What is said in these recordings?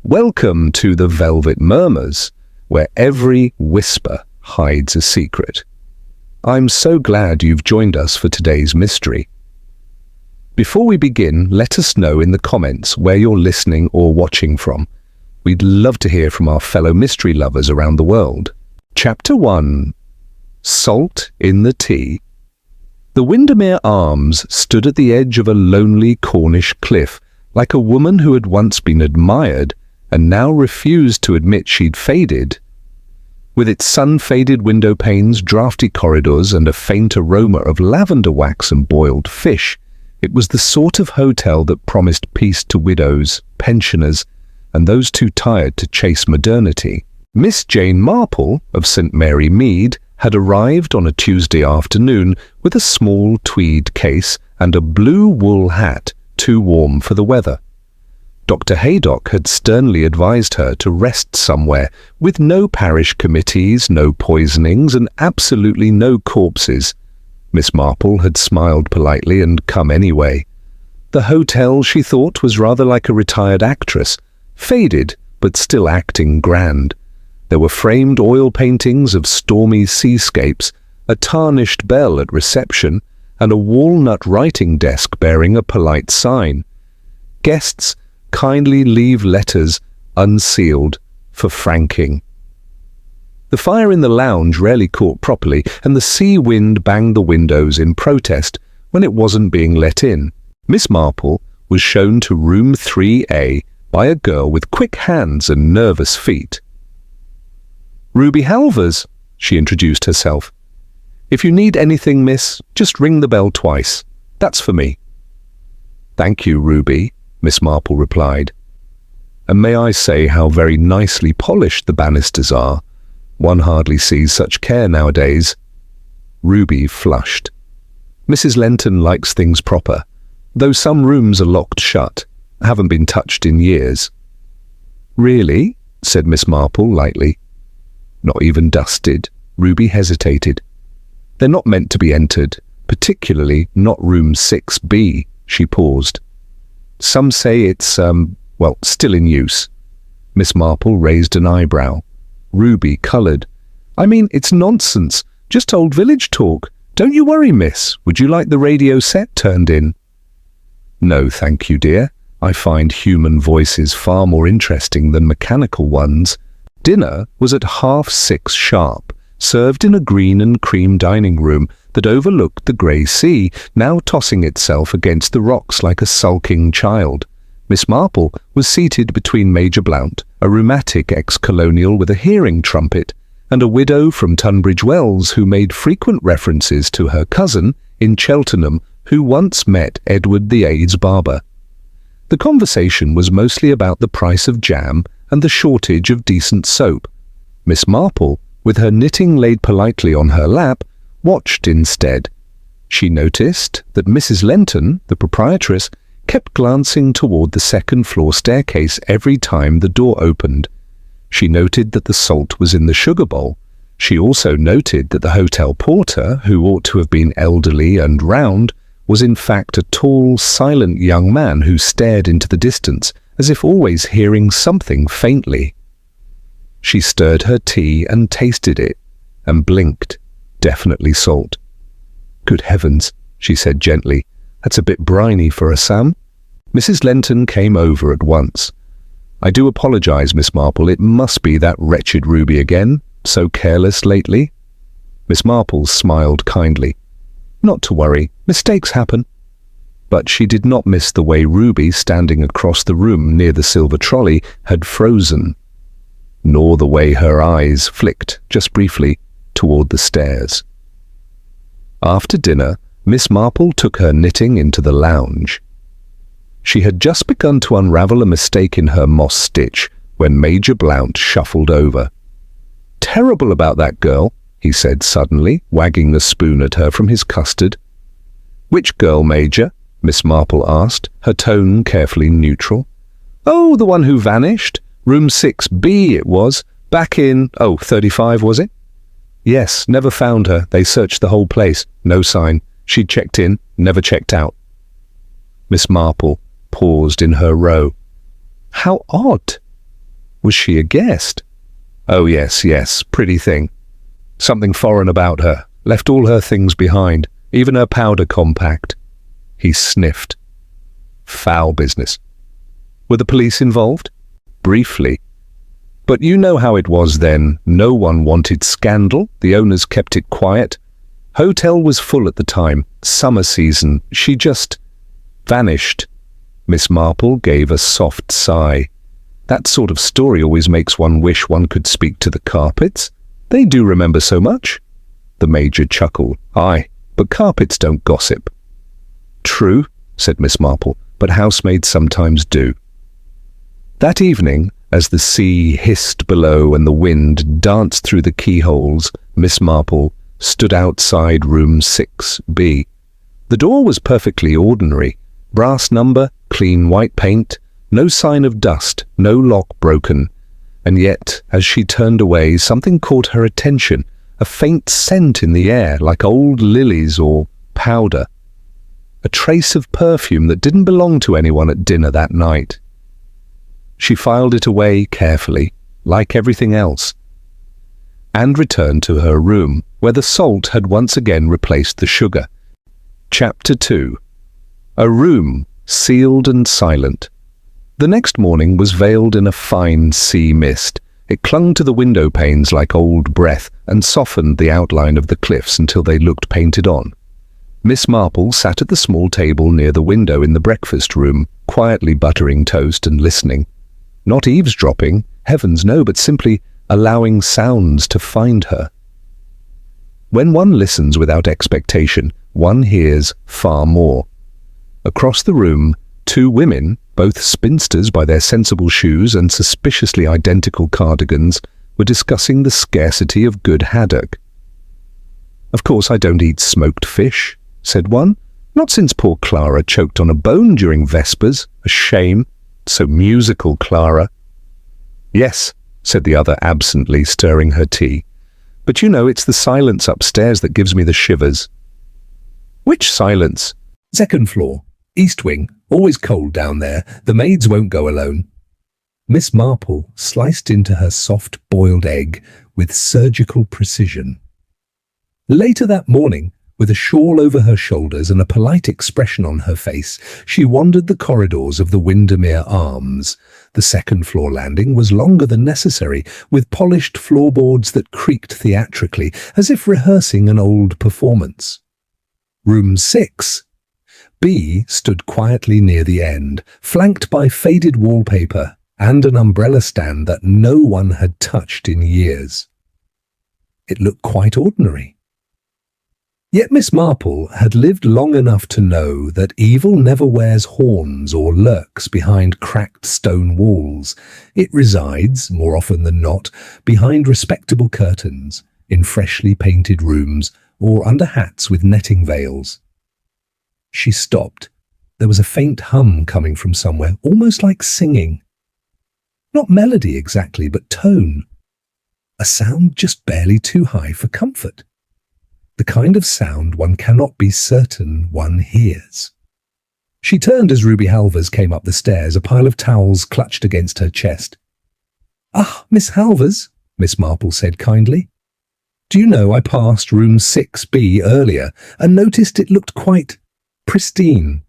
Welcome to the Velvet Murmurs, where every whisper hides a secret. I'm so glad you've joined us for today's mystery. Before we begin, let us know in the comments where you're listening or watching from. We'd love to hear from our fellow mystery lovers around the world. Chapter 1. Salt in the Tea. The Windermere Arms stood at the edge of a lonely Cornish cliff, like a woman who had once been admired and now refused to admit she'd faded. With its sun-faded window panes, draughty corridors, and a faint aroma of lavender wax and boiled fish, it was the sort of hotel that promised peace to widows, pensioners, and those too tired to chase modernity. Miss Jane Marple of St. Mary Mead had arrived on a Tuesday afternoon with a small tweed case and a blue wool hat too warm for the weather. Dr. Haydock had sternly advised her to rest somewhere, with no parish committees, no poisonings, and absolutely no corpses. Miss Marple had smiled politely and come anyway. The hotel, she thought, was rather like a retired actress, faded but still acting grand. There were framed oil paintings of stormy seascapes, a tarnished bell at reception, and a walnut writing desk bearing a polite sign. Guests kindly leave letters unsealed for franking. The fire in the lounge rarely caught properly, and the sea wind banged the windows in protest when it wasn't being let in. Miss Marple was shown to room 3A by a girl with quick hands and nervous feet. "Ruby Halvers," she introduced herself. "If you need anything, miss, just ring the bell twice. That's for me." "Thank you, Ruby," Miss Marple replied. "And may I say how very nicely polished the banisters are? One hardly sees such care nowadays." Ruby flushed. "Mrs. Lenton likes things proper, though some rooms are locked shut, haven't been touched in years." "Really?" said Miss Marple lightly. "Not even dusted?" Ruby hesitated. "They're not meant to be entered, particularly not room 6B, she paused. "Some say it's, still in use." Miss Marple raised an eyebrow. Ruby coloured. "I mean, it's nonsense, just old village talk. Don't you worry, miss. Would you like the radio set turned in?" "No, thank you, dear. I find human voices far more interesting than mechanical ones." Dinner was at 6:30 sharp, served in a green and cream dining room that overlooked the grey sea, now tossing itself against the rocks like a sulking child. Miss Marple was seated between Major Blount, a rheumatic ex-colonial with a hearing trumpet, and a widow from Tunbridge Wells who made frequent references to her cousin in Cheltenham who once met Edward VIII's barber. The conversation was mostly about the price of jam and the shortage of decent soap. Miss Marple, with her knitting laid politely on her lap, watched instead. She noticed that Mrs. Lenton, the proprietress, kept glancing toward the second-floor staircase every time the door opened. She noted that the salt was in the sugar bowl. She also noted that the hotel porter, who ought to have been elderly and round, was in fact a tall, silent young man who stared into the distance, as if always hearing something faintly. She stirred her tea and tasted it, and blinked. Definitely salt. "Good heavens," she said gently. "That's a bit briny for a Sam." Mrs. Lenton came over at once. "I do apologize, Miss Marple. It must be that wretched Ruby again. So careless lately." Miss Marple smiled kindly. "Not to worry. Mistakes happen." But she did not miss the way Ruby, standing across the room near the silver trolley, had frozen, nor the way her eyes flicked, just briefly, toward the stairs. After dinner, Miss Marple took her knitting into the lounge. She had just begun to unravel a mistake in her moss stitch when Major Blount shuffled over. "Terrible about that girl," he said suddenly, wagging a spoon at her from his custard. "Which girl, Major?" Miss Marple asked, her tone carefully neutral. "Oh, the one who vanished. Room 6B it was. Back in, 35 was it?" "Yes, never found her. They searched the whole place. No sign. She'd checked in, never checked out." Miss Marple paused in her row. "How odd." Was she a guest? Oh yes, pretty thing. Something foreign about her. Left all her things behind, even her powder compact. He sniffed. Foul business. Were the police involved? Briefly. But you know how it was then. No one wanted scandal. The owners kept it quiet. Hotel was full at the time. Summer season. She just vanished. Miss Marple gave a soft sigh. That sort of story always makes one wish one could speak to the carpets. They do remember so much. The Major chuckled. Aye, but carpets don't gossip. True, said Miss Marple, but housemaids sometimes do. That evening, as the sea hissed below and the wind danced through the keyholes, Miss Marple stood outside room 6B. The door was perfectly ordinary. Brass number, clean white paint, no sign of dust, no lock broken. And yet, as she turned away, something caught her attention, a faint scent in the air, like old lilies or powder. A trace of perfume that didn't belong to anyone at dinner that night. She filed it away carefully, like everything else, and returned to her room, where the salt had once again replaced the sugar. Chapter 2. A room sealed and silent. The next morning was veiled in a fine sea mist. It clung to the window panes like old breath and softened the outline of the cliffs until they looked painted on. Miss Marple sat at the small table near the window in the breakfast room, quietly buttering toast and listening. Not eavesdropping, heavens no, but simply allowing sounds to find her. When one listens without expectation, one hears far more. Across the room, two women, both spinsters by their sensible shoes and suspiciously identical cardigans, were discussing the scarcity of good haddock. Of course I don't eat smoked fish, said one. Not since poor Clara choked on a bone during Vespers. A shame. So musical, Clara. Yes, said the other absently, stirring her tea. But you know, it's the silence upstairs that gives me the shivers. Which silence? Second floor. East wing. Always cold down there. The maids won't go alone. Miss Marple sliced into her soft boiled egg with surgical precision. Later that morning, with a shawl over her shoulders and a polite expression on her face, she wandered the corridors of the Windermere Arms. The second-floor landing was longer than necessary, with polished floorboards that creaked theatrically, as if rehearsing an old performance. Room 6B stood quietly near the end, flanked by faded wallpaper and an umbrella stand that no one had touched in years. It looked quite ordinary. Yet Miss Marple had lived long enough to know that evil never wears horns or lurks behind cracked stone walls. It resides, more often than not, behind respectable curtains, in freshly painted rooms, or under hats with netting veils. She stopped. There was a faint hum coming from somewhere, almost like singing. Not melody exactly, but tone. A sound just barely too high for comfort. The kind of sound one cannot be certain one hears. She turned as Ruby Halvers came up the stairs, a pile of towels clutched against her chest. "Ah, Miss Halvers," Miss Marple said kindly. "Do you know I passed room 6B earlier and noticed it looked quite pristine.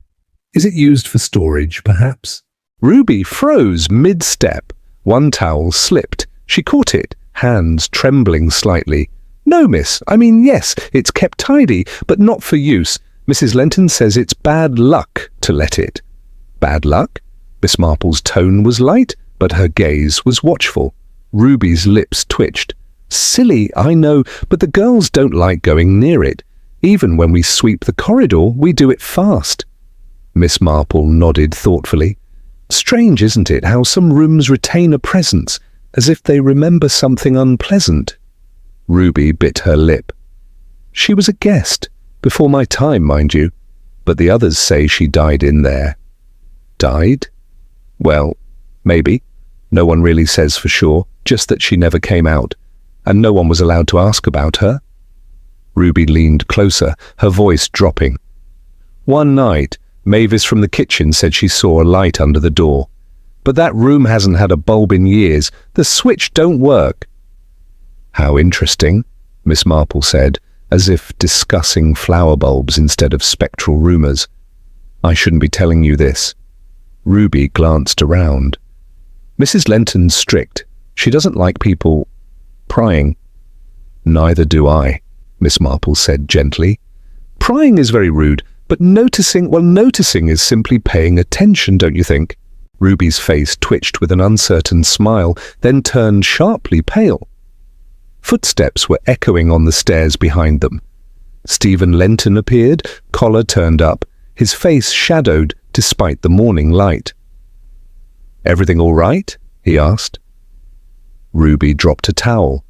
Is it used for storage, perhaps?" Ruby froze mid-step. One towel slipped. She caught it, hands trembling slightly. "No, miss. I mean, yes, it's kept tidy, but not for use. Mrs. Lenton says it's bad luck to let it." Bad luck? Miss Marple's tone was light, but her gaze was watchful. Ruby's lips twitched. "Silly, I know, but the girls don't like going near it. Even when we sweep the corridor, we do it fast." Miss Marple nodded thoughtfully. "Strange, isn't it, how some rooms retain a presence, as if they remember something unpleasant?" Ruby bit her lip. "She was a guest, before my time, mind you, but the others say she died in there." "Died? Well, maybe. No one really says for sure, just that she never came out, and no one was allowed to ask about her." Ruby leaned closer, her voice dropping. "One night, Mavis from the kitchen said she saw a light under the door. but that room hasn't had a bulb in years. The switch don't work." "How interesting," Miss Marple said, as if discussing flower bulbs instead of spectral rumours. "I shouldn't be telling you this." Ruby glanced around. "Mrs. Lenton's strict. She doesn't like people prying." "Neither do I," Miss Marple said gently. "Prying is very rude, but noticing is simply paying attention, don't you think?" Ruby's face twitched with an uncertain smile, then turned sharply pale. Footsteps were echoing on the stairs behind them. Stephen Lenton appeared, collar turned up, his face shadowed despite the morning light. "Everything all right?" he asked. Ruby dropped a towel.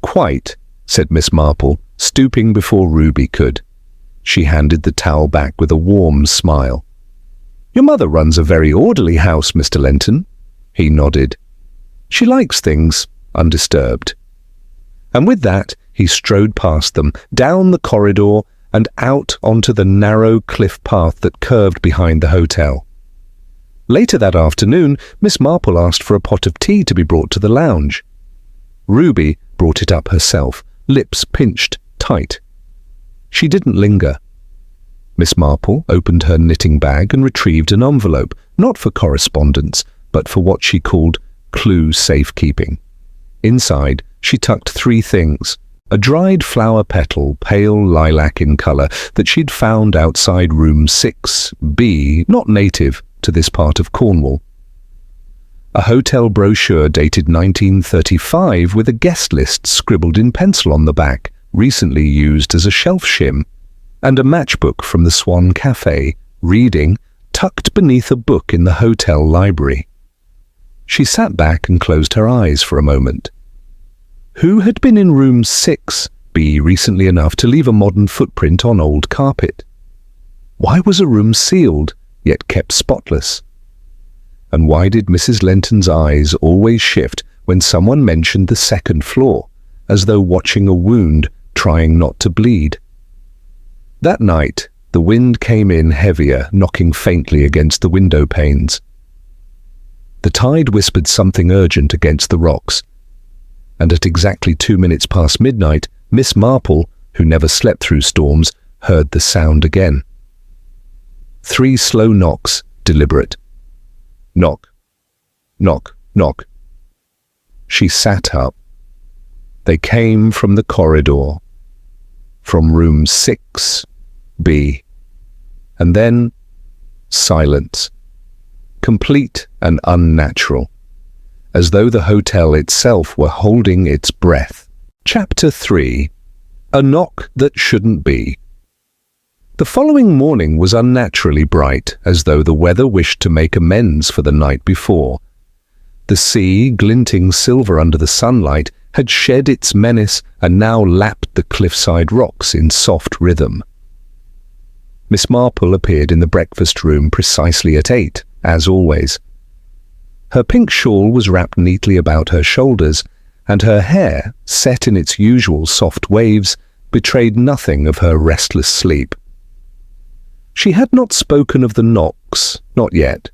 "Quite," said Miss Marple, stooping before Ruby could. She handed the towel back with a warm smile. "Your mother runs a very orderly house, Mr. Lenton." He nodded. "She likes things undisturbed." And with that, he strode past them, down the corridor and out onto the narrow cliff path that curved behind the hotel. Later that afternoon, Miss Marple asked for a pot of tea to be brought to the lounge. Ruby brought it up herself, lips pinched tight. She didn't linger. Miss Marple opened her knitting bag and retrieved an envelope, not for correspondence, but for what she called clue safekeeping. Inside, she tucked 3 things: a dried flower petal, pale lilac in colour, that she'd found outside room 6B, not native to this part of Cornwall. A hotel brochure dated 1935 with a guest list scribbled in pencil on the back, recently used as a shelf shim, and a matchbook from the Swan Cafe, reading, tucked beneath a book in the hotel library. She sat back and closed her eyes for a moment. Who had been in room 6B recently enough to leave a modern footprint on old carpet? Why was a room sealed, yet kept spotless? And why did Mrs. Lenton's eyes always shift when someone mentioned the 2nd floor, as though watching a wound trying not to bleed? That night, the wind came in heavier, knocking faintly against the window panes. The tide whispered something urgent against the rocks, and at exactly 2 minutes past midnight, Miss Marple, who never slept through storms, heard the sound again. 3 slow knocks, deliberate. Knock, knock, knock. She sat up. They came from the corridor, from room 6B, and then silence, complete and unnatural, as though the hotel itself were holding its breath. Chapter 3. A Knock That Shouldn't Be. The following morning was unnaturally bright, as though the weather wished to make amends for the night before. The sea, glinting silver under the sunlight, had shed its menace and now lapped the cliffside rocks in soft rhythm. Miss Marple appeared in the breakfast room precisely at 8, as always. Her pink shawl was wrapped neatly about her shoulders, and her hair, set in its usual soft waves, betrayed nothing of her restless sleep. She had not spoken of the knocks, not yet.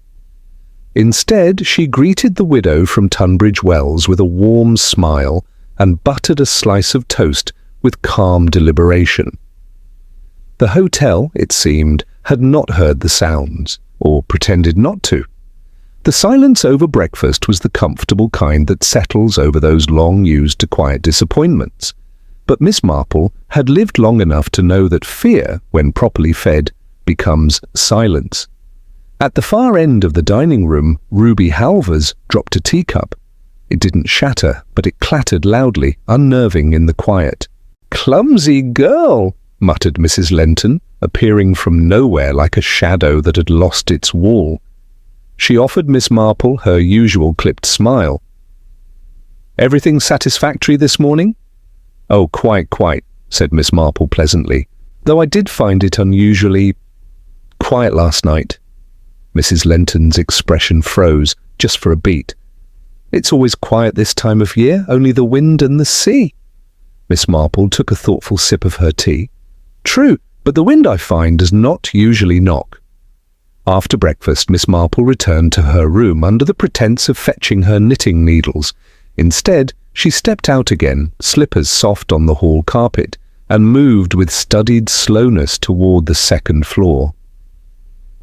Instead, she greeted the widow from Tunbridge Wells with a warm smile and buttered a slice of toast with calm deliberation. The hotel, it seemed, had not heard the sounds, or pretended not to. The silence over breakfast was the comfortable kind that settles over those long used to quiet disappointments. But Miss Marple had lived long enough to know that fear, when properly fed, becomes silence. At the far end of the dining room, Ruby Halvers dropped a teacup. It didn't shatter, but it clattered loudly, unnerving in the quiet. "Clumsy girl," muttered Mrs. Lenton, appearing from nowhere like a shadow that had lost its wall. She offered Miss Marple her usual clipped smile. "Everything satisfactory this morning?" "Oh, quite," said Miss Marple pleasantly, "though I did find it unusually quiet last night." Mrs. Lenton's expression froze, just for a beat. "It's always quiet this time of year, only the wind and the sea." Miss Marple took a thoughtful sip of her tea. "True, but the wind, I find, does not usually knock." After breakfast, Miss Marple returned to her room under the pretence of fetching her knitting needles. Instead, she stepped out again, slippers soft on the hall carpet, and moved with studied slowness toward the second floor.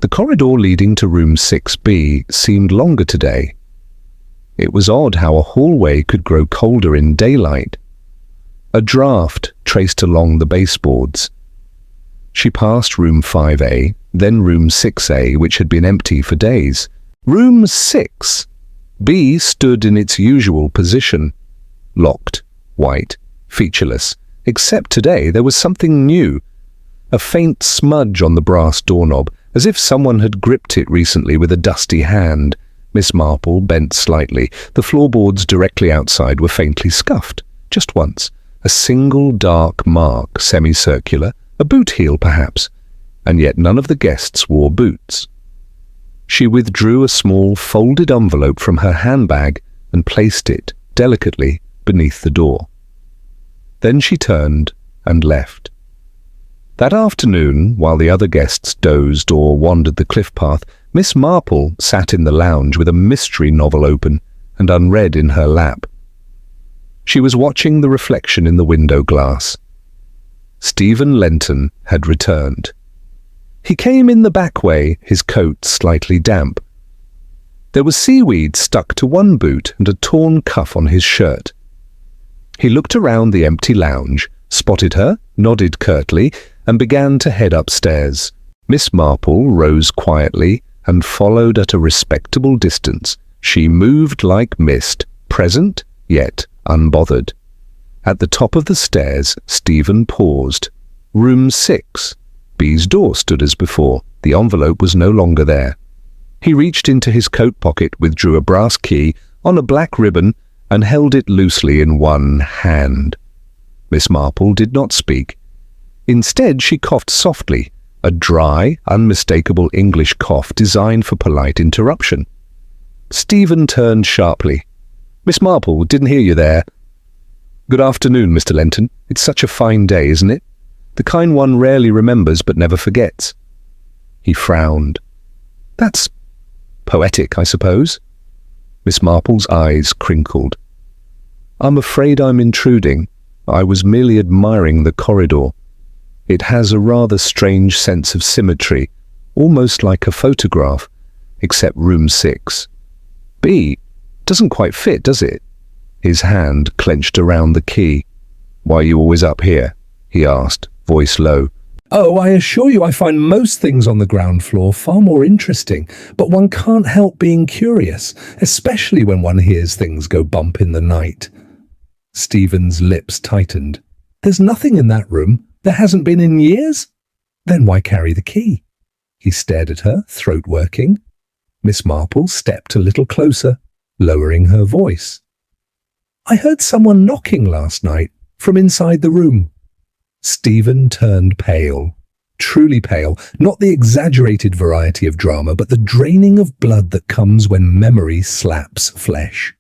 The corridor leading to room 6B seemed longer today. It was odd how a hallway could grow colder in daylight. A draught traced along the baseboards. She passed room 5A, then room 6A, which had been empty for days. Room 6B stood in its usual position, locked, white, featureless, except today there was something new. A faint smudge on the brass doorknob, as if someone had gripped it recently with a dusty hand. Miss Marple bent slightly. The floorboards directly outside were faintly scuffed, just once. A single dark mark, semicircular, a boot heel perhaps, and yet none of the guests wore boots. She withdrew a small folded envelope from her handbag and placed it, delicately, beneath the door. Then she turned and left. That afternoon, while the other guests dozed or wandered the cliff path, Miss Marple sat in the lounge with a mystery novel open and unread in her lap. She was watching the reflection in the window glass. Stephen Lenton had returned. He came in the back way, his coat slightly damp. There was seaweed stuck to one boot and a torn cuff on his shirt. He looked around the empty lounge, spotted her, nodded curtly, and began to head upstairs. Miss Marple rose quietly and followed at a respectable distance. She moved like mist, present, yet unbothered. At the top of the stairs, Stephen paused. Room 6B's door stood as before. The envelope was no longer there. He reached into his coat pocket, withdrew a brass key on a black ribbon, and held it loosely in one hand. Miss Marple did not speak. Instead, she coughed softly, a dry, unmistakable English cough designed for polite interruption. Stephen turned sharply. "Miss Marple, didn't hear you there." "Good afternoon, Mr. Lenton. It's such a fine day, isn't it? The kind one rarely remembers but never forgets." He frowned. "That's poetic, I suppose." Miss Marple's eyes crinkled. "I'm afraid I'm intruding. I was merely admiring the corridor. It has a rather strange sense of symmetry, almost like a photograph, except room 6B doesn't quite fit, does it?" His hand clenched around the key. "Why are you always up here?" he asked, voice low. "Oh, I assure you I find most things on the ground floor far more interesting, but one can't help being curious, especially when one hears things go bump in the night." Stephen's lips tightened. "There's nothing in that room. There hasn't been in years? Then why carry the key?" He stared at her, throat working. Miss Marple stepped a little closer, lowering her voice. "I heard someone knocking last night, from inside the room." Stephen turned pale, truly pale, not the exaggerated variety of drama, but the draining of blood that comes when memory slaps flesh.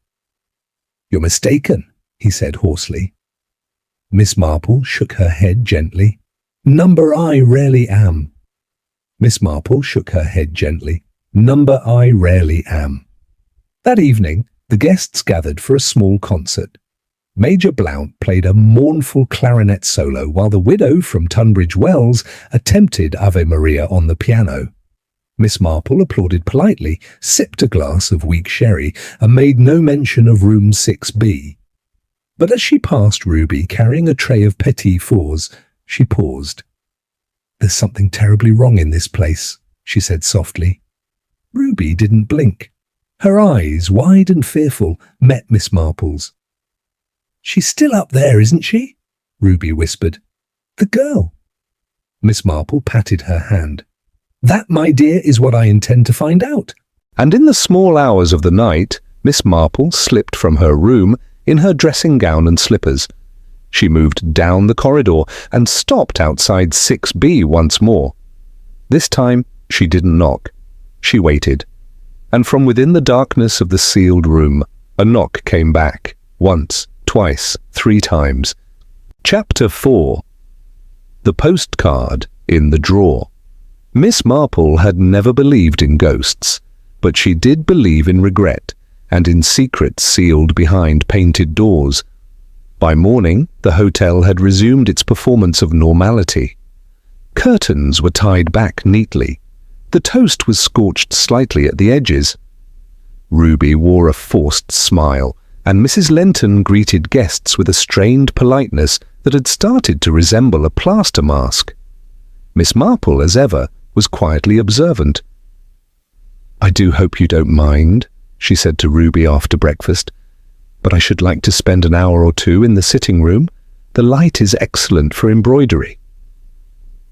"You're mistaken," he said hoarsely. Miss Marple shook her head gently. "Number I rarely am." Miss Marple shook her head gently. "Number I rarely am." That evening, the guests gathered for a small concert. Major Blount played a mournful clarinet solo while the widow from Tunbridge Wells attempted Ave Maria on the piano. Miss Marple applauded politely, sipped a glass of weak sherry, and made no mention of room 6B. But as she passed Ruby carrying a tray of petit fours, she paused. "There's something terribly wrong in this place," she said softly. Ruby didn't blink. Her eyes, wide and fearful, met Miss Marple's. "She's still up there, isn't she?" Ruby whispered. "The girl." Miss Marple patted her hand. "That, my dear, is what I intend to find out." And in the small hours of the night, Miss Marple slipped from her room in her dressing gown and slippers. She moved down the corridor and stopped outside 6B once more. This time, she didn't knock. She waited. And from within the darkness of the sealed room, a knock came back. Once, twice, 3 times. Chapter 4. The Postcard in the Drawer. Miss Marple had never believed in ghosts, but she did believe in regret and in secrets sealed behind painted doors. By morning, the hotel had resumed its performance of normality. Curtains were tied back neatly. The toast was scorched slightly at the edges. Ruby wore a forced smile, and Mrs. Lenton greeted guests with a strained politeness that had started to resemble a plaster mask. Miss Marple, as ever, was quietly observant. "I do hope you don't mind," she said to Ruby after breakfast, "but I should like to spend an hour or two in the sitting room. The light is excellent for embroidery."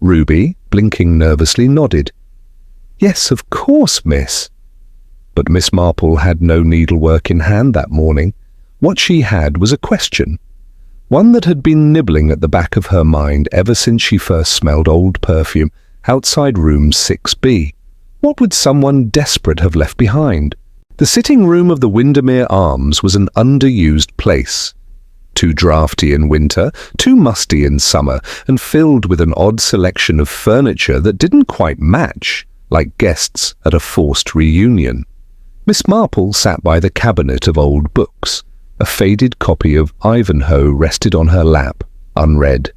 Ruby, blinking nervously, nodded. "Yes, of course, miss." But Miss Marple had no needlework in hand that morning. What she had was a question, one that had been nibbling at the back of her mind ever since she first smelled old perfume outside room 6B. What would someone desperate have left behind? The sitting room of the Windermere Arms was an underused place. Too draughty in winter, too musty in summer, and filled with an odd selection of furniture that didn't quite match, like guests at a forced reunion. Miss Marple sat by the cabinet of old books. A faded copy of Ivanhoe rested on her lap, unread.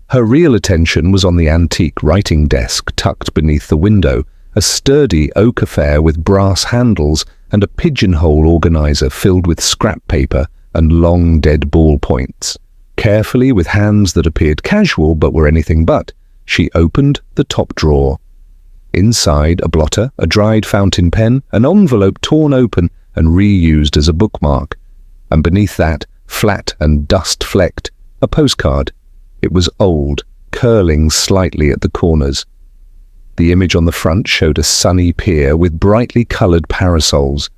Her real attention was on the antique writing desk tucked beneath the window, a sturdy oak affair with brass handles and a pigeonhole organizer filled with scrap paper and long dead ballpoints. Carefully, with hands that appeared casual but were anything but, she opened the top drawer. Inside, a blotter, a dried fountain pen, an envelope torn open and reused as a bookmark. And beneath that, flat and dust-flecked, a postcard. It was old, curling slightly at the corners. The image on the front showed a sunny pier with brightly coloured parasols.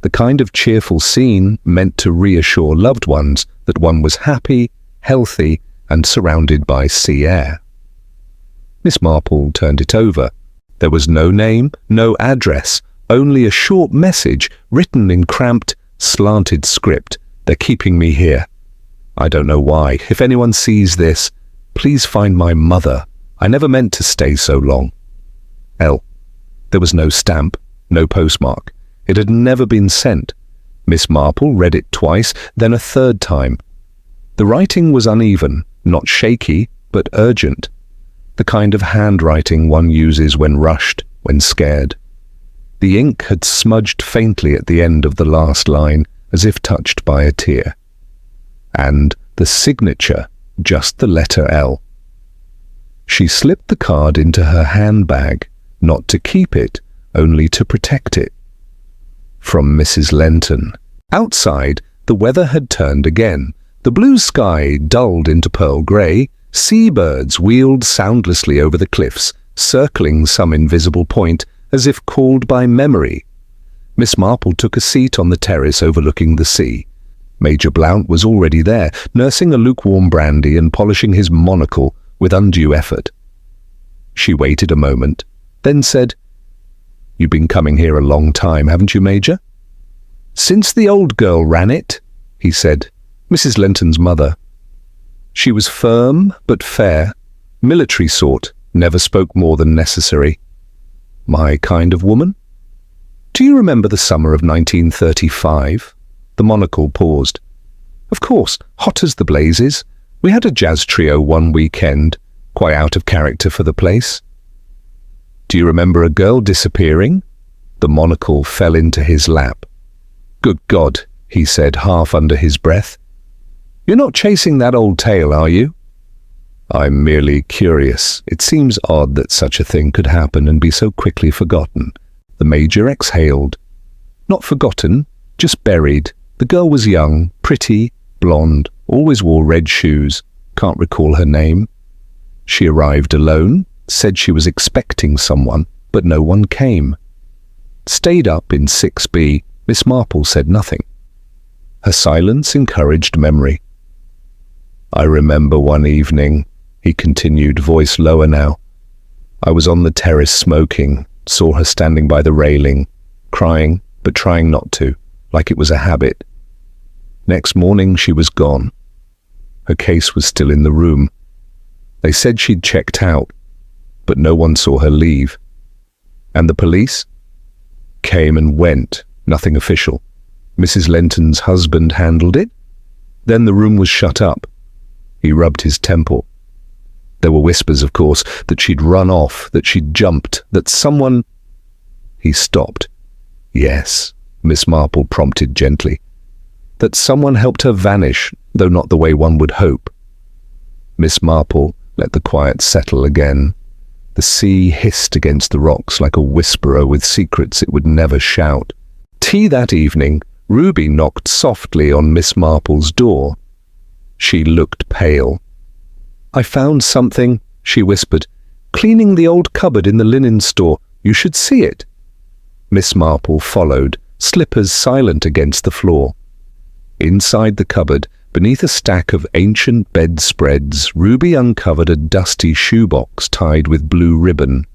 The kind of cheerful scene meant to reassure loved ones that one was happy, healthy, and surrounded by sea air. Miss Marple turned it over. There was no name, no address, only a short message written in cramped, slanted script. "They're keeping me here. I don't know why. If anyone sees this, please find my mother. I never meant to stay so long. L." There was no stamp, no postmark. It had never been sent. Miss Marple read it twice, then a third time. The writing was uneven, not shaky, but urgent. The kind of handwriting one uses when rushed, when scared. The ink had smudged faintly at the end of the last line, as if touched by a tear. And the signature, just the letter L. She slipped the card into her handbag, not to keep it, only to protect it. From Mrs. Lenton. Outside, the weather had turned again. The blue sky dulled into pearl grey. Seabirds wheeled soundlessly over the cliffs, circling some invisible point, as if called by memory. Miss Marple took a seat on the terrace overlooking the sea. Major Blount was already there, nursing a lukewarm brandy and polishing his monocle with undue effort. She waited a moment, then said, "You've been coming here a long time, haven't you, Major?" "Since the old girl ran it," he said, "Mrs. Lenton's mother. She was firm but fair, military sort, never spoke more than necessary. My kind of woman. Do you remember the summer of 1935? The monocle paused. "Of course, hot as the blazes. We had a jazz trio one weekend, quite out of character for the place." "Do you remember a girl disappearing?" The monocle fell into his lap. "Good God," he said, half under his breath. "You're not chasing that old tale, are you?" "I'm merely curious. It seems odd that such a thing could happen and be so quickly forgotten." The Major exhaled. "Not forgotten, just buried. The girl was young, pretty, blonde, always wore red shoes. Can't recall her name. She arrived alone, said she was expecting someone, but no one came. Stayed up in 6B. Miss Marple said nothing. Her silence encouraged memory. "I remember one evening," he continued, voice lower now. "I was on the terrace smoking, saw her standing by the railing, crying, but trying not to, like it was a habit. Next morning she was gone. Her case was still in the room. They said she'd checked out, but no one saw her leave. And the police? Came and went, nothing official. Mrs. Lenton's husband handled it. Then the room was shut up. He rubbed his temple. There were whispers, of course, that she'd run off, that she'd jumped, that someone... He stopped. Yes, Miss Marple prompted gently. That someone helped her vanish, though not the way one would hope. Miss Marple let the quiet settle again. The sea hissed against the rocks like a whisperer with secrets it would never shout. Tea that evening, Ruby knocked softly on Miss Marple's door. She looked pale. "I found something," she whispered. "Cleaning the old cupboard in the linen store. You should see it." Miss Marple followed, slippers silent against the floor. Inside the cupboard, beneath a stack of ancient bedspreads, Ruby uncovered a dusty shoebox tied with blue ribbon.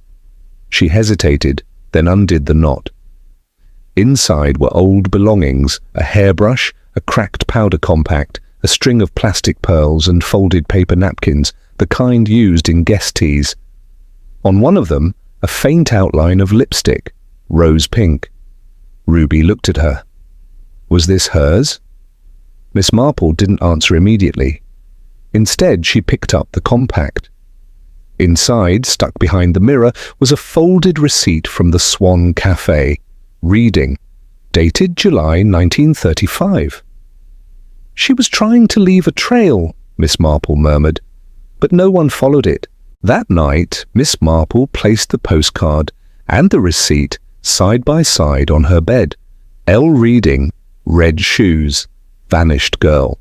She hesitated, then undid the knot. Inside were old belongings, a hairbrush, a cracked powder compact, a string of plastic pearls and folded paper napkins, the kind used in guest teas. On one of them, a faint outline of lipstick, rose pink. Ruby looked at her. Was this hers? Miss Marple didn't answer immediately. Instead, she picked up the compact. Inside, stuck behind the mirror, was a folded receipt from the Swan Cafe, reading, dated July 1935. She was trying to leave a trail, Miss Marple murmured, but no one followed it. That night, Miss Marple placed the postcard and the receipt side by side on her bed. L reading, red shoes, vanished girl.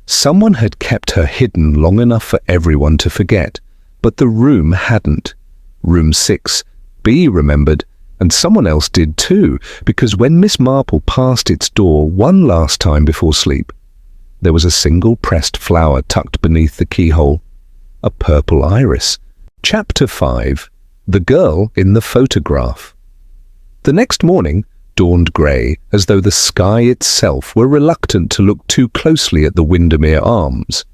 Someone had kept her hidden long enough for everyone to forget, but the room hadn't. Room 6B remembered, and someone else did too, because when Miss Marple passed its door one last time before sleep, there was a single pressed flower tucked beneath the keyhole. A purple iris. Chapter 5. The Girl in the Photograph. The next morning dawned grey, as though the sky itself were reluctant to look too closely at the Windermere Arms.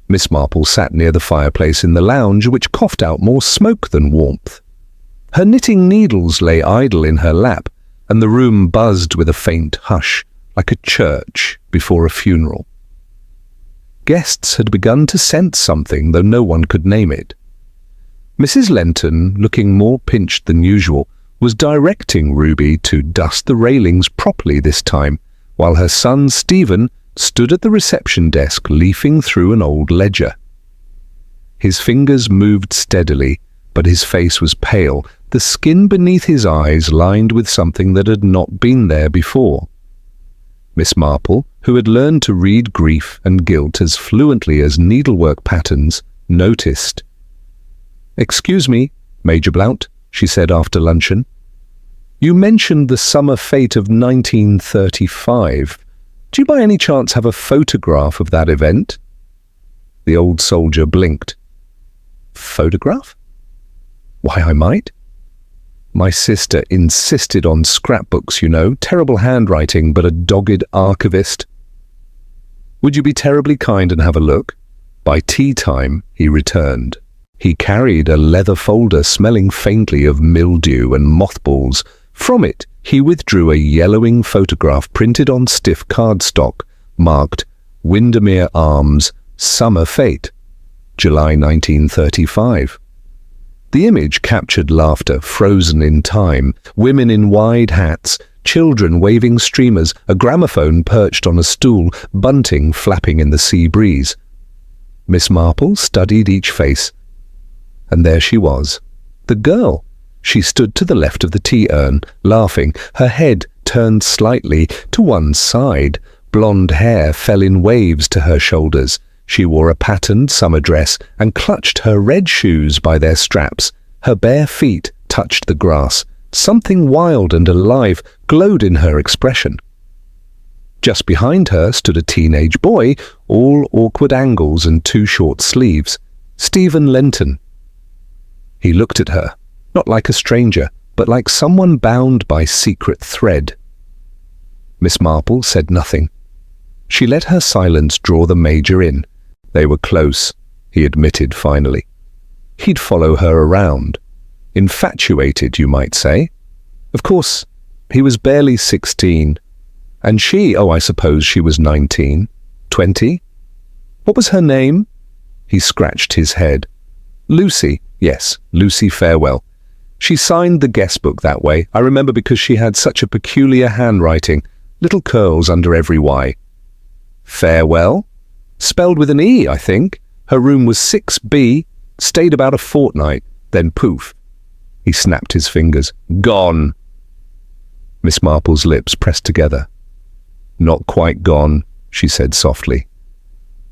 Miss Marple sat near the fireplace in the lounge, which coughed out more smoke than warmth. Her knitting needles lay idle in her lap, and the room buzzed with a faint hush, like a church before a funeral. Guests had begun to sense something, though no one could name it. Mrs. Lenton, looking more pinched than usual, was directing Ruby to dust the railings properly this time, while her son Stephen stood at the reception desk leafing through an old ledger. His fingers moved steadily, but his face was pale, the skin beneath his eyes lined with something that had not been there before. Miss Marple, who had learned to read grief and guilt as fluently as needlework patterns, noticed. "Excuse me, Major Blount," she said after luncheon. "You mentioned the summer fete of 1935. Do you by any chance have a photograph of that event?" The old soldier blinked. "Photograph? Why, I might. My sister insisted on scrapbooks, you know, terrible handwriting, but a dogged archivist." "Would you be terribly kind and have a look?" By tea time, he returned. He carried a leather folder smelling faintly of mildew and mothballs. From it, he withdrew a yellowing photograph printed on stiff cardstock, marked Windermere Arms, Summer Fete, July 1935. The image captured laughter frozen in time, women in wide hats, children waving streamers, a gramophone perched on a stool, bunting flapping in the sea breeze. Miss Marple studied each face, and there she was, the girl. She stood to the left of the tea urn, laughing, her head turned slightly to one side. Blonde hair fell in waves to her shoulders. She wore a patterned summer dress and clutched her red shoes by their straps. Her bare feet touched the grass. Something wild and alive glowed in her expression. Just behind her stood a teenage boy, all awkward angles and too short sleeves. Stephen Lenton. He looked at her, not like a stranger, but like someone bound by secret thread. Miss Marple said nothing. She let her silence draw the Major in. They were close, he admitted finally. He'd follow her around. Infatuated, you might say. Of course, he was barely 16. And she, I suppose she was 19, 20. What was her name? He scratched his head. Lucy, yes, Lucy Fairwell. She signed the guest book that way, I remember, because she had such a peculiar handwriting, little curls under every Y. Fairwell? Spelled with an E, I think. Her room was 6B, stayed about a fortnight, then poof. He snapped his fingers. Gone. Miss Marple's lips pressed together. Not quite gone, she said softly.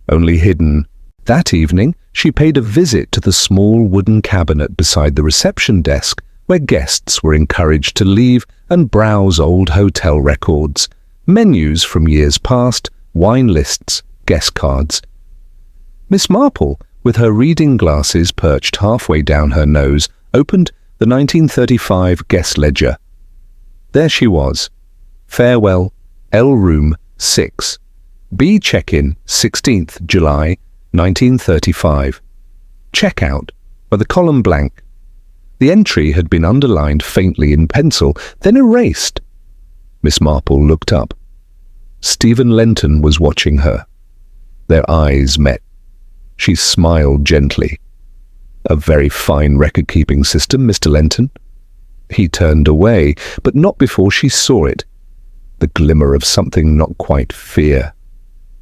Only hidden. That evening, she paid a visit to the small wooden cabinet beside the reception desk, where guests were encouraged to leave and browse old hotel records, menus from years past, wine lists, guest cards. Miss Marple, with her reading glasses perched halfway down her nose, opened the 1935 guest ledger. There she was. Fairwell, L room 6. B check-in 16th July 1935. Check-out, but the column blank. The entry had been underlined faintly in pencil, then erased. Miss Marple looked up. Stephen Lenton was watching her. Their eyes met. She smiled gently. A very fine record-keeping system, Mr. Lenton. He turned away, but not before she saw it. The glimmer of something not quite fear,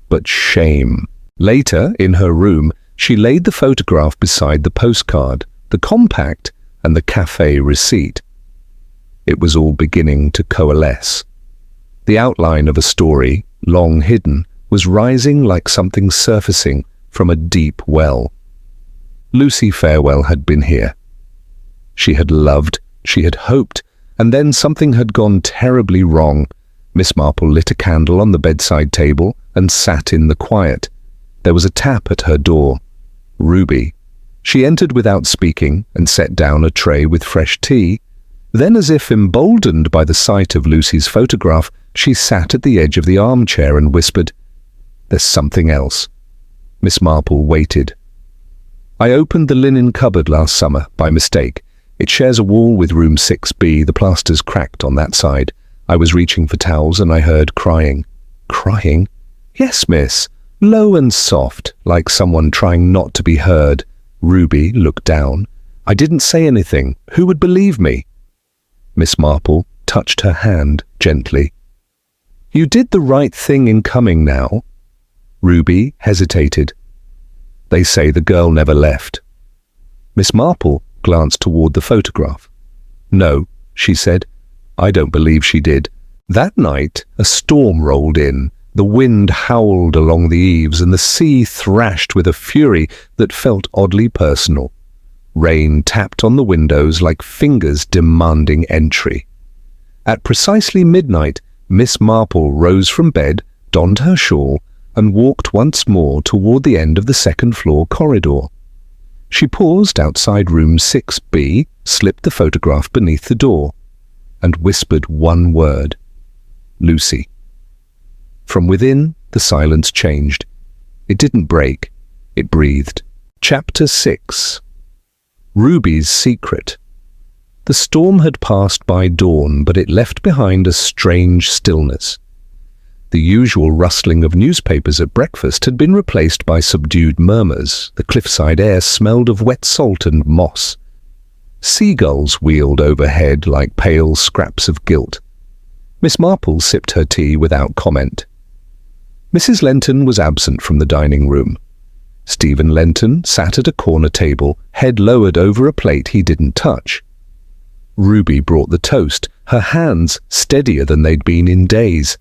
but shame. Later, in her room, she laid the photograph beside the postcard, the compact, and the cafe receipt. It was all beginning to coalesce. The outline of a story, long hidden, was rising like something surfacing from a deep well. Lucy Fairwell had been here. She had loved, she had hoped, and then something had gone terribly wrong. Miss Marple lit a candle on the bedside table and sat in the quiet. There was a tap at her door. Ruby. She entered without speaking and set down a tray with fresh tea. Then, as if emboldened by the sight of Lucy's photograph, she sat at the edge of the armchair and whispered, "There's something else." Miss Marple waited. "I opened the linen cupboard last summer, by mistake. It shares a wall with room 6B. The plaster's cracked on that side. I was reaching for towels and I heard crying." "Crying?" "Yes, miss. Low and soft, like someone trying not to be heard." Ruby looked down. "I didn't say anything. Who would believe me?" Miss Marple touched her hand gently. "You did the right thing in coming now." Ruby hesitated. "They say the girl never left." Miss Marple glanced toward the photograph. "No," she said. "I don't believe she did. That night, a storm rolled in. The wind howled along the eaves and the sea thrashed with a fury that felt oddly personal. Rain tapped on the windows like fingers demanding entry. At precisely midnight, Miss Marple rose from bed, donned her shawl, and walked once more toward the end of the second-floor corridor. She paused outside room 6B, slipped the photograph beneath the door, and whispered one word: "Lucy." From within, the silence changed. It didn't break. It breathed. Chapter 6. Ruby's Secret. The storm had passed by dawn, but it left behind a strange stillness. The usual rustling of newspapers at breakfast had been replaced by subdued murmurs. The cliffside air smelled of wet salt and moss. Seagulls wheeled overhead like pale scraps of gilt. Miss Marple sipped her tea without comment. Mrs. Lenton was absent from the dining room. Stephen Lenton sat at a corner table, head lowered over a plate he didn't touch. Ruby brought the toast, her hands steadier than they'd been in days.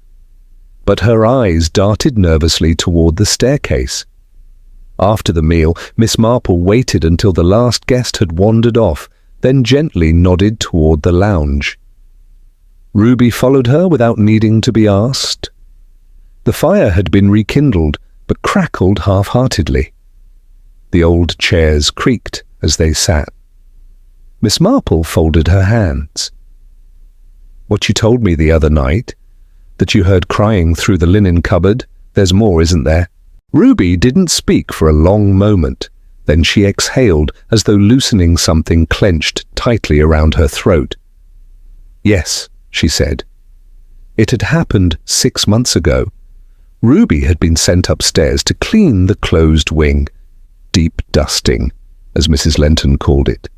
But her eyes darted nervously toward the staircase. After the meal, Miss Marple waited until the last guest had wandered off, then gently nodded toward the lounge. Ruby followed her without needing to be asked. The fire had been rekindled, but crackled half-heartedly. The old chairs creaked as they sat. Miss Marple folded her hands. "What you told me the other night, that you heard crying through the linen cupboard, there's more, isn't there?" Ruby didn't speak for a long moment. Then she exhaled, as though loosening something clenched tightly around her throat. "Yes," she said. It had happened 6 months ago. Ruby had been sent upstairs to clean the closed wing. Deep dusting, as Mrs. Lenton called it.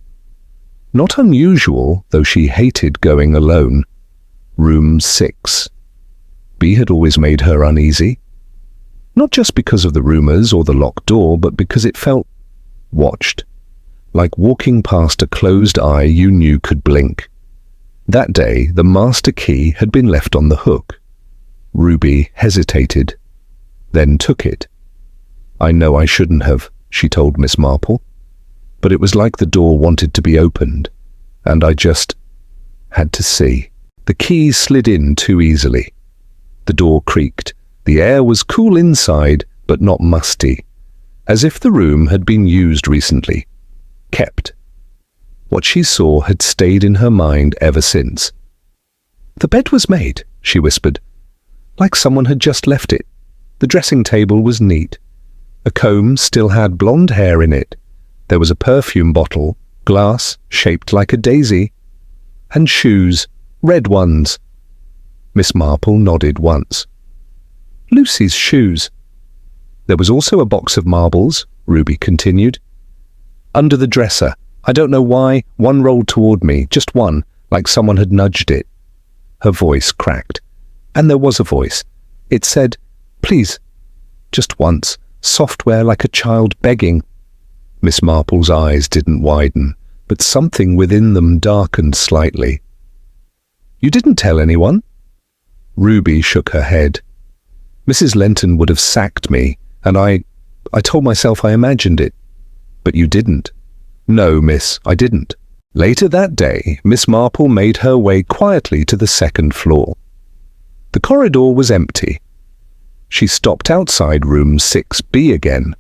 Not unusual, though she hated going alone. Room 6. B had always made her uneasy. Not just because of the rumours or the locked door, but because it felt watched. Like walking past a closed eye you knew could blink. That day, the master key had been left on the hook. Ruby hesitated, then took it. "I know I shouldn't have," she told Miss Marple, "but it was like the door wanted to be opened, and I just had to see." The key slid in too easily. The door creaked. The air was cool inside, but not musty, as if the room had been used recently. Kept. What she saw had stayed in her mind ever since. "The bed was made," she whispered, "like someone had just left it. The dressing table was neat. A comb still had blonde hair in it. There was a perfume bottle, glass shaped like a daisy, and shoes, red ones." Miss Marple nodded once. "Lucy's shoes." "There was also a box of marbles," Ruby continued. "Under the dresser. I don't know why, one rolled toward me, just one, like someone had nudged it." Her voice cracked. And there was a voice. It said, "Please." Just once, software like a child begging. Miss Marple's eyes didn't widen, but something within them darkened slightly. "You didn't tell anyone?" Ruby shook her head. "Mrs. Lenton would have sacked me, and I told myself I imagined it. But you didn't." "No, miss, I didn't." Later that day, Miss Marple made her way quietly to the second floor. The corridor was empty. She stopped outside room 6B again.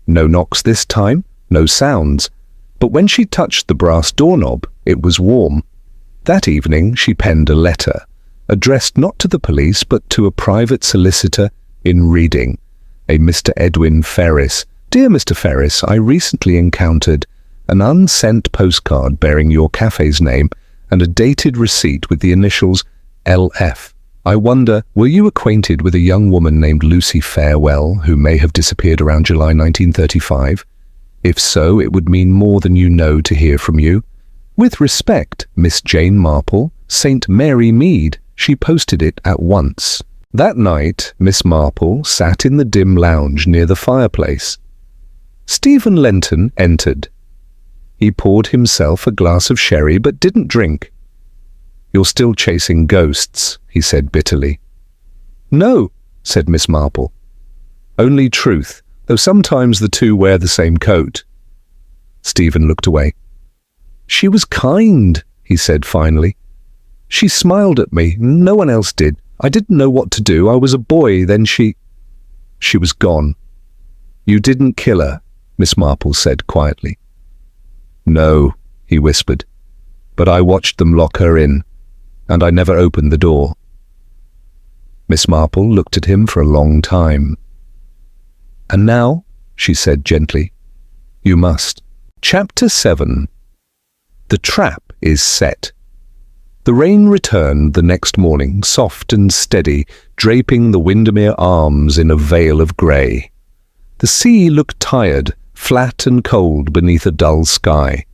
No knocks this time, no sounds, but when she touched the brass doorknob, it was warm. That evening she penned a letter, addressed not to the police but to a private solicitor in Reading, a Mr. Edwin Ferris. "Dear Mr. Ferris, I recently encountered an unsent postcard bearing your cafe's name and a dated receipt with the initials LF. I wonder, were you acquainted with a young woman named Lucy Fairwell who may have disappeared around July 1935? If so, it would mean more than you know to hear from you. With respect, Miss Jane Marple, St. Mary Mead." She posted it at once. That night, Miss Marple sat in the dim lounge near the fireplace. Stephen Lenton entered. He poured himself a glass of sherry but didn't drink. "You're still chasing ghosts," he said bitterly. "No," said Miss Marple. "Only truth, though sometimes the two wear the same coat." Stephen looked away. "She was kind," he said finally. "She smiled at me. No one else did. I didn't know what to do. I was a boy. Then she was gone." "You didn't kill her," Miss Marple said quietly. "No," he whispered, "but I watched them lock her in, and I never opened the door." Miss Marple looked at him for a long time. "And now," she said gently, "you must." Chapter 7. The trap is set. The rain returned the next morning, soft and steady, draping the Windermere Arms in a veil of grey. The sea looked tired, flat and cold beneath a dull sky.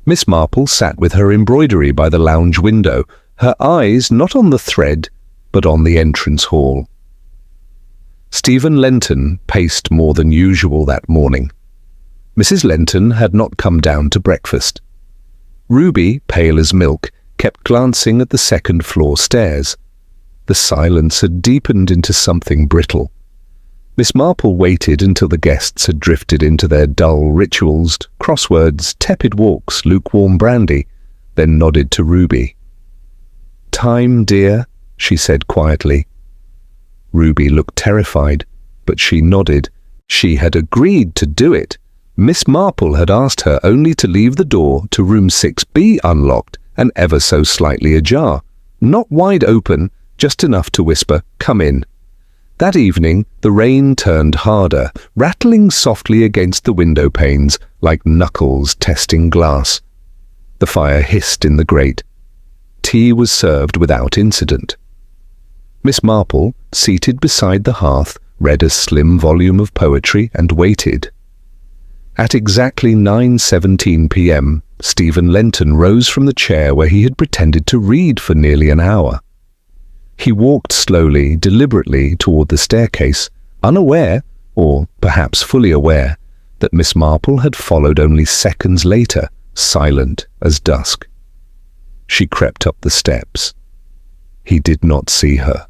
Miss Marple sat with her embroidery by the lounge window, her eyes not on the thread, but on the entrance hall. Stephen Lenton paced more than usual that morning. Mrs. Lenton had not come down to breakfast. Ruby, pale as milk, kept glancing at the second-floor stairs. The silence had deepened into something brittle. Miss Marple waited until the guests had drifted into their dull rituals, crosswords, tepid walks, lukewarm brandy, then nodded to Ruby. "Time, dear," she said quietly. Ruby looked terrified, but she nodded. She had agreed to do it. Miss Marple had asked her only to leave the door to room 6B unlocked and ever so slightly ajar. Not wide open, just enough to whisper, "Come in." That evening, the rain turned harder, rattling softly against the window panes like knuckles testing glass. The fire hissed in the grate. Tea was served without incident. Miss Marple, seated beside the hearth, read a slim volume of poetry and waited. At exactly 9:17 p.m., Stephen Lenton rose from the chair where he had pretended to read for nearly an hour. He walked slowly, deliberately toward the staircase, unaware, or perhaps fully aware, that Miss Marple had followed only seconds later, silent as dusk. She crept up the steps. He did not see her.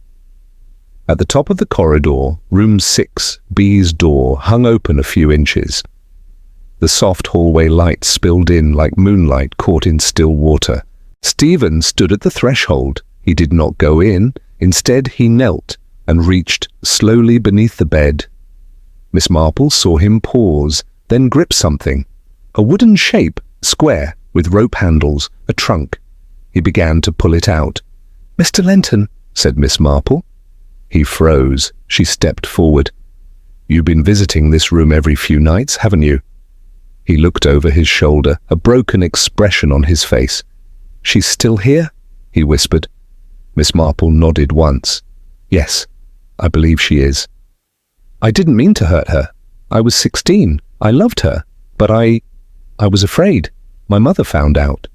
At the top of the corridor, room 6, B's door hung open a few inches. The soft hallway light spilled in like moonlight caught in still water. Stephen stood at the threshold. He did not go in. Instead, he knelt and reached slowly beneath the bed. Miss Marple saw him pause, then grip something. A wooden shape, square, with rope handles, a trunk. He began to pull it out. "Mr. Lenton," said Miss Marple. He froze. She stepped forward. "You've been visiting this room every few nights, haven't you?" He looked over his shoulder, a broken expression on his face. "She's still here?" he whispered. Miss Marple nodded once. "Yes, I believe she is." "I didn't mean to hurt her. I was 16. I loved her. But I was afraid. My mother found out."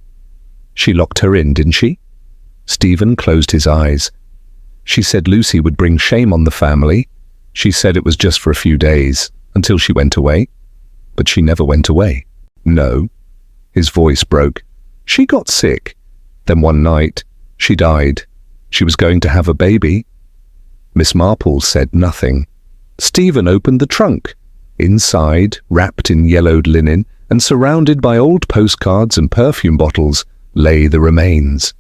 "She locked her in, didn't she?" Stephen closed his eyes. "She said Lucy would bring shame on the family. She said it was just for a few days, until she went away. But she never went away." "No." His voice broke. "She got sick. Then one night, she died. She was going to have a baby." Miss Marple said nothing. Stephen opened the trunk. Inside, wrapped in yellowed linen and surrounded by old postcards and perfume bottles, lay the remains.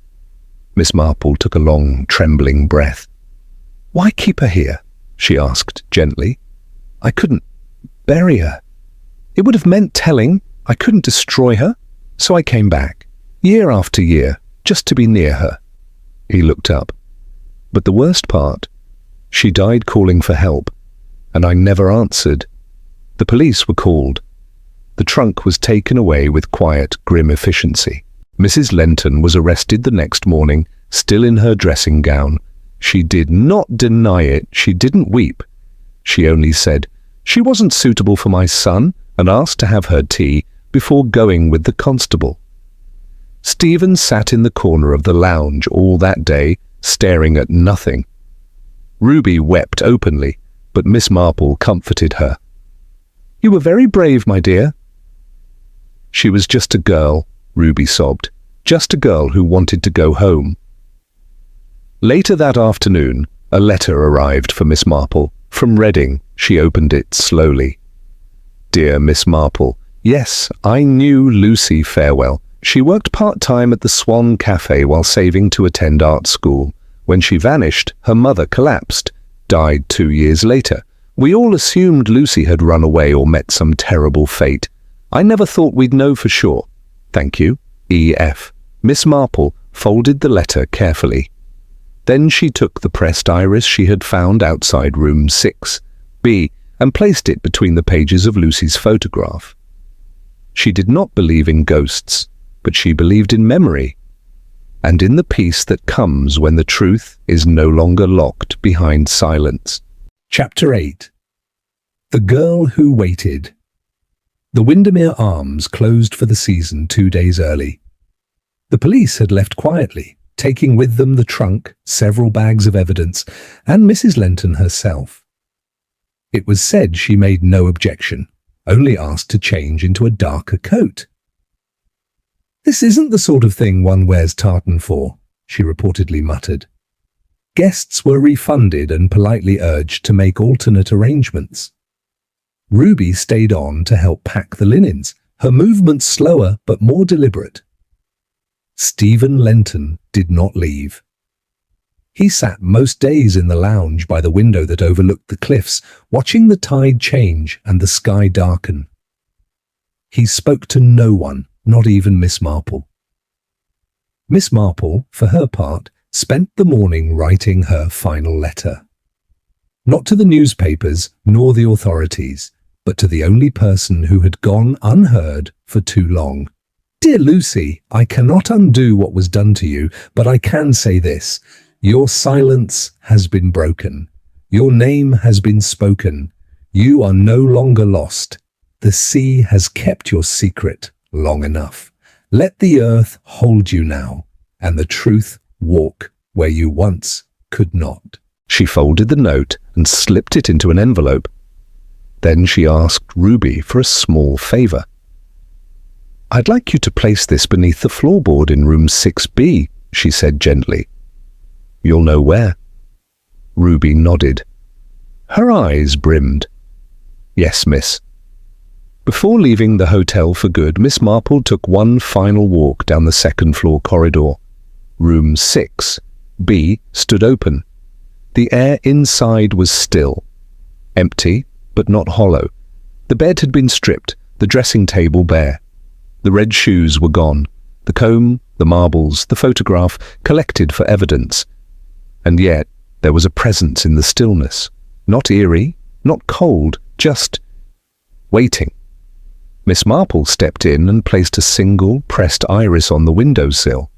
Miss Marple took a long, trembling breath. "Why keep her here?" she asked gently. "I couldn't bury her. It would have meant telling. I couldn't destroy her. So I came back, year after year, just to be near her." He looked up. "But the worst part, she died calling for help, and I never answered. The police were called. The trunk was taken away with quiet, grim efficiency. Mrs. Lenton was arrested the next morning, still in her dressing gown. She did not deny it. She didn't weep. She only said she wasn't suitable for my son and asked to have her tea before going with the constable. Stephen sat in the corner of the lounge all that day, staring at nothing. Ruby wept openly, but Miss Marple comforted her. "You were very brave, my dear." "She was just a girl," Ruby sobbed. "Just a girl who wanted to go home." Later that afternoon, a letter arrived for Miss Marple. From Reading. She opened it slowly. "Dear Miss Marple, yes, I knew Lucy Fairwell. She worked part-time at the Swan Cafe while saving to attend art school. When she vanished, her mother collapsed, died 2 years later. We all assumed Lucy had run away or met some terrible fate. I never thought we'd know for sure. Thank you, E.F." Miss Marple folded the letter carefully. Then she took the pressed iris she had found outside room 6, B, and placed it between the pages of Lucy's photograph. She did not believe in ghosts, but she believed in memory, and in the peace that comes when the truth is no longer locked behind silence. Chapter 8. The Girl Who Waited. The Windermere Arms closed for the season 2 days early. The police had left quietly, taking with them the trunk, several bags of evidence, and Mrs. Lenton herself. It was said she made no objection, only asked to change into a darker coat. "This isn't the sort of thing one wears tartan for," she reportedly muttered. Guests were refunded and politely urged to make alternate arrangements. Ruby stayed on to help pack the linens, her movements slower but more deliberate. Stephen Lenton did not leave. He sat most days in the lounge by the window that overlooked the cliffs, watching the tide change and the sky darken. He spoke to no one, not even Miss Marple. Miss Marple, for her part, spent the morning writing her final letter. Not to the newspapers nor the authorities, but to the only person who had gone unheard for too long. Dear Lucy, I cannot undo what was done to you, but I can say this. Your silence has been broken. Your name has been spoken. You are no longer lost. The sea has kept your secret long enough. Let the earth hold you now, and the truth walk where you once could not. She folded the note and slipped it into an envelope. Then she asked Ruby for a small favor. I'd like you to place this beneath the floorboard in room 6B, she said gently. You'll know where. Ruby nodded. Her eyes brimmed. Yes, miss. Before leaving the hotel for good, Miss Marple took one final walk down the second-floor corridor. Room 6B stood open. The air inside was still. Empty, but not hollow. The bed had been stripped, the dressing table bare. The red shoes were gone, the comb, the marbles, the photograph, collected for evidence. And yet there was a presence in the stillness. Not eerie, not cold, just waiting. Miss Marple stepped in and placed a single pressed iris on the windowsill.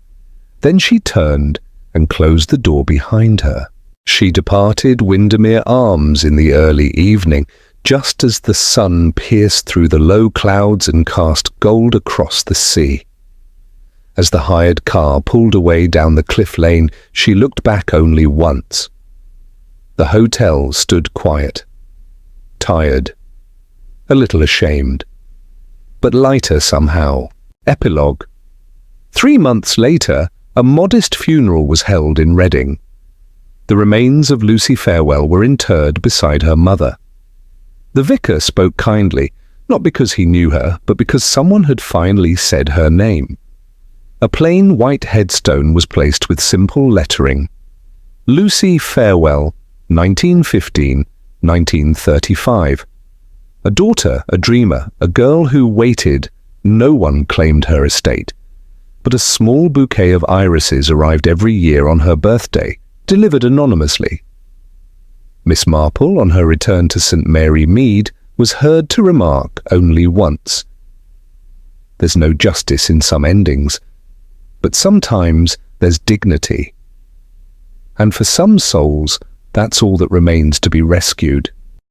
Then she turned and closed the door behind her. She departed Windermere Arms in the early evening, just as the sun pierced through the low clouds and cast gold across the sea. As the hired car pulled away down the cliff lane, she looked back only once. The hotel stood quiet, tired, a little ashamed, but lighter somehow. Epilogue. 3 months later, a modest funeral was held in Reading. The remains of Lucy Fairwell were interred beside her mother. The vicar spoke kindly, not because he knew her, but because someone had finally said her name. A plain white headstone was placed with simple lettering. Lucy Fairwell, 1915-1935. A daughter, a dreamer, a girl who waited. No one claimed her estate. But a small bouquet of irises arrived every year on her birthday, delivered anonymously. Miss Marple, on her return to St. Mary Mead, was heard to remark only once. There's no justice in some endings, but sometimes there's dignity. And for some souls, that's all that remains to be rescued.